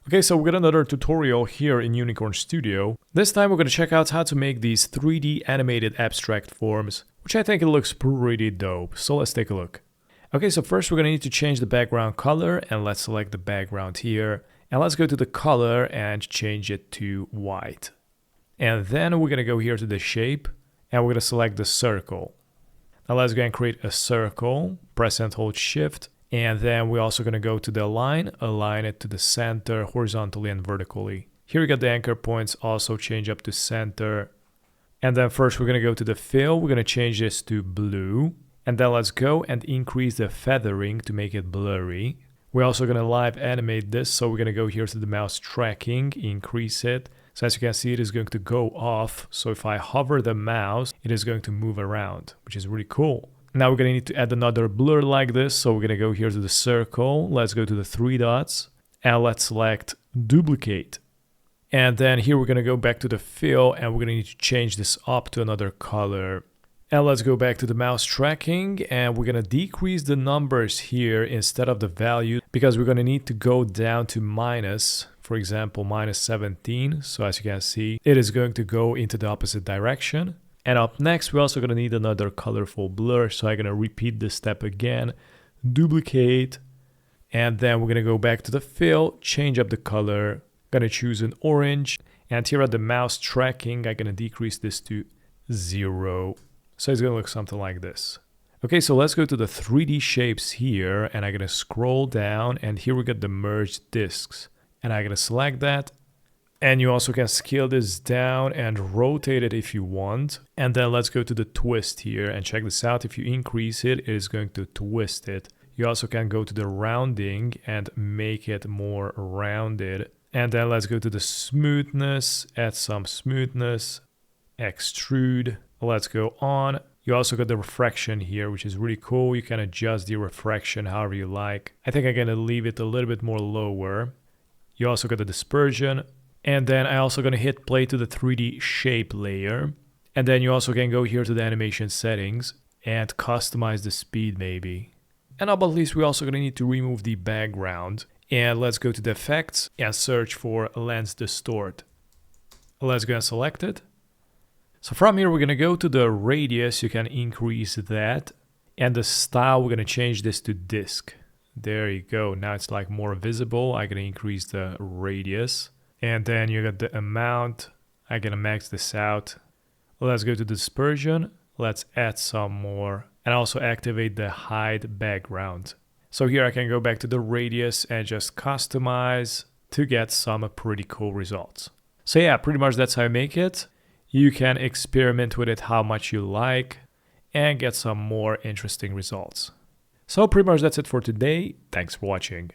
Okay, so we got another tutorial here in Unicorn Studio. This time we're going to check out how to make these 3D animated abstract forms, which I think it looks pretty dope. So let's take a look. Okay, so first we're going to need to change the background color, and let's select the background here. And let's go to the color and change it to white. And then we're going to go here to the shape, and we're going to select the circle. Now let's go and create a circle, press and hold shift. And then we're also going to go to the align it to the center horizontally and vertically. Here we got the anchor points also change up to center. And then first we're going to go to the fill. We're going to change this to blue. And then let's go and increase the feathering to make it blurry. We're also going to live animate this. So we're going to go here to the mouse tracking, increase it. So as you can see, it is going to go off. So if I hover the mouse, it is going to move around, which is really cool. Now we're going to need to add another blur like this. So we're going to go here to the circle. Let's go to the three dots and let's select duplicate. And then here we're going to go back to the fill and we're going to need to change this up to another color. And let's go back to the mouse tracking and we're going to decrease the numbers here instead of the value because we're going to need to go down to minus, for example, minus 17. So as you can see, it is going to go into the opposite direction. And up next, we're also going to need another colorful blur. So I'm going to repeat this step again, duplicate, and then we're going to go back to the fill, change up the color, going to choose an orange. And here at the mouse tracking, I'm going to decrease this to 0. So it's going to look something like this. Okay, so let's go to the 3D shapes here, and I'm going to scroll down, and here we got the merged disks. And I'm going to select that. And you also can scale this down and rotate it if you want. And then let's go to the twist here and check this out. If you increase it, it is going to twist it. You also can go to the rounding and make it more rounded. And then let's go to the smoothness, add some smoothness, extrude. Let's go on. You also got the refraction here, which is really cool. You can adjust the refraction however you like. I think I'm going to leave it a little bit more lower. You also got the dispersion. And then I'm also going to hit play to the 3D shape layer. And then you also can go here to the animation settings and customize the speed maybe. And up at least we're also going to need to remove the background. And let's go to the effects and search for lens distort. Let's go and select it. So from here we're going to go to the radius. You can increase that. And the style, we're going to change this to disk. There you go. Now it's like more visible. I'm going to increase the radius. And then you got the amount. I'm gonna max this out. Let's go to dispersion. Let's add some more and also activate the hide background. So here I can go back to the radius and just customize to get some pretty cool results. So yeah, pretty much that's how I make it. You can experiment with it how much you like and get some more interesting results. So pretty much that's it for today. Thanks for watching.